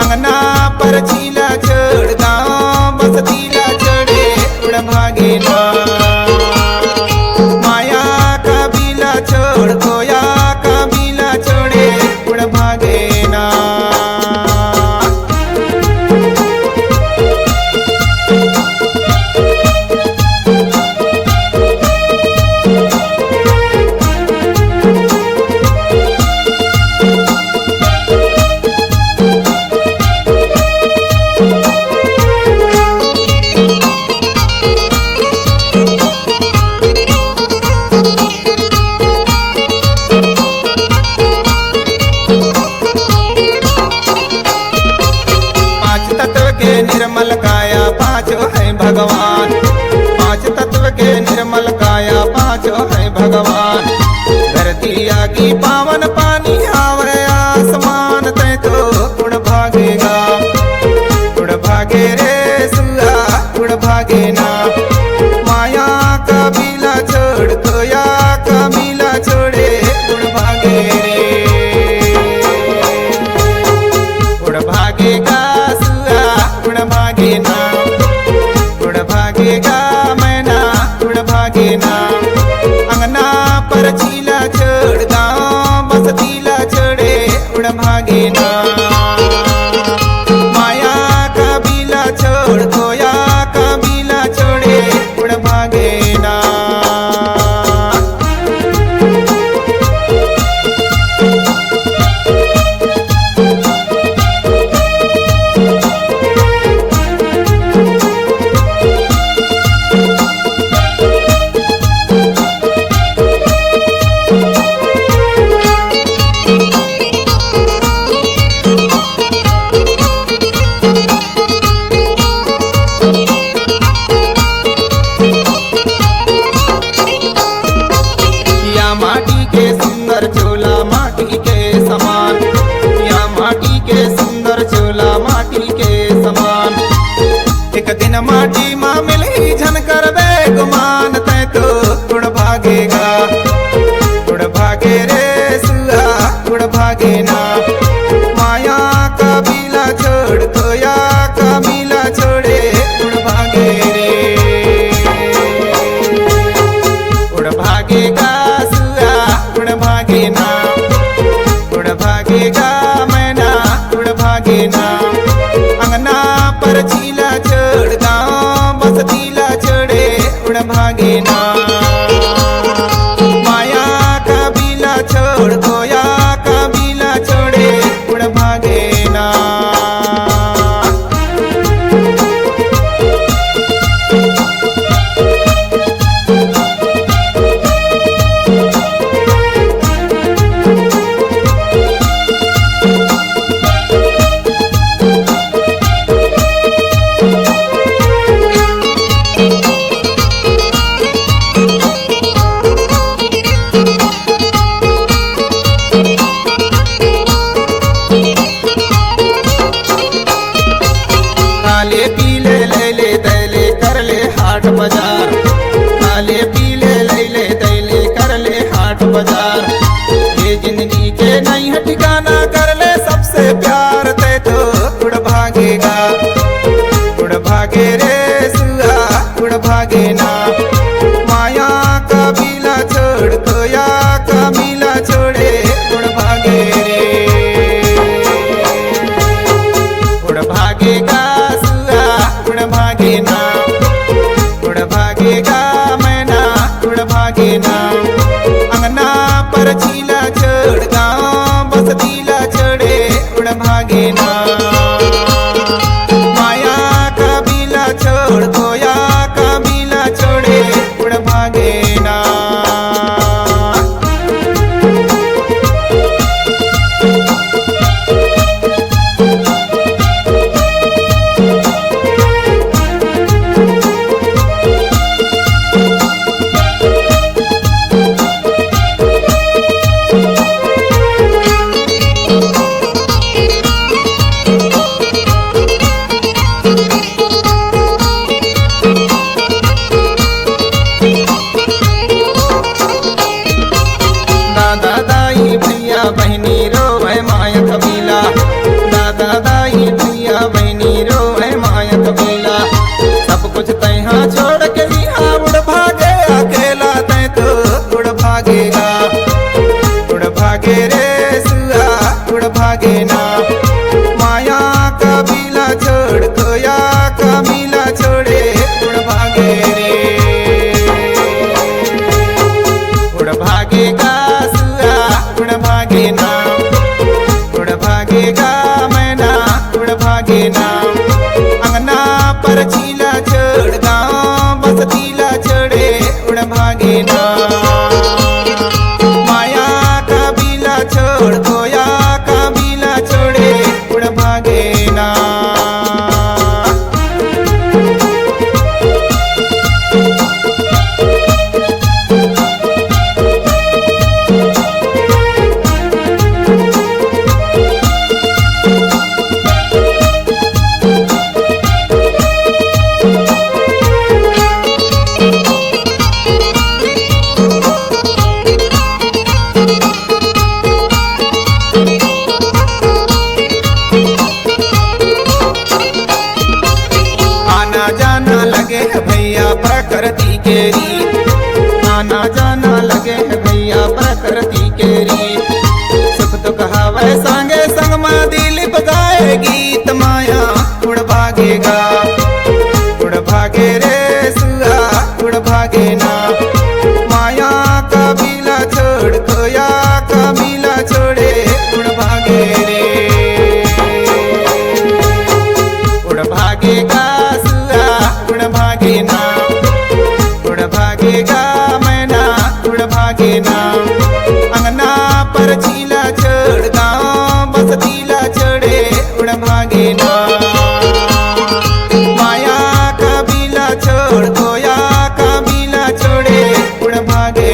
अंगना पर चीला चढ़ गाँव बसतीला चढ़े उड़ भागे ना। माया का बीला छोड़ खोया का बीला छोड़े उड़ भागे ना। निर्मल काया पांचों है भगवान, पांच तत्व के निर्मल काया पांचों है भगवान। धरती आगी पावन पानी आवे आसमान तय तो उड़ भागेगा। उड़ भागे रे सुआ उड़ भागे ना। माया का बीला छोड़ खोया का बीला छोड़े उड़ भागे रे। उड़ भागेगा उड़ भागे ना। उड़ भागेगा मैना उड़ भागे ना। अंगना पर चीला छोड़ गाँव बसतीला छोड़े उड़ भागे ना। माया का बीला छोड़ खोया का बीला छोड़े उड़ भागे ना। माटी के सुंदर चोला माटी के समान, या माटी के सुंदर चोला माटी के समान। एक दिन माटी माँ मिली झनकर बेगुमान तय तो उड़ भागेगा। उड़ भागे रे सुआ उड़ भागे ना। माया का बीला छोड़ खोया का बीला छोड़े उड़ भागे रे। उड़ भागेगा उड़ भागे ना। उड़ भागेगा मैना उड़ भागे ना। अंगना पर चीला छोड़ गाँव बसतीला छोड़े उड़ भागे ना। माया का बीला छोड़ खोया का बीला छोड़े उड़ भागे ना। भागेगा उड़ भागे रे सुआ उड़ भागे ना माया का बीला छोड़ खोया का मिला छोड़े उड़ भागे रे उड़ भागेगा सुआ उड़ भागे ना उड़ भागेगा मैना उड़ भागे ना अंगना पर चीला छोड़ गाँव बसतीला छोड़े उड़ भागे ना माया का बीला छोड़ खोया का बीला छोड़े उड़ भागे ना आना जाना लगे है भैया प्रकृति के रीत आना जाना लगे है भैया प्रकृति के रीत सुख दुख हवे संगे संग में दिलीप गाए गीत माया उड़ भागेगा उड़ भागे रे सुआ उड़ भागे ना माया का बीला छोड़ खोया का बीला छोड़े उड़ भागे रे उड़ भागेगा उड़ भागे ना उड़ भागेगा मैना उड़ भागे ना अंगना पर चीला छोड़ गाँव बसतीला छोड़े उड़ भागे ना माया का बीला छोड़ खोया का बीला छोड़े उड़ भागे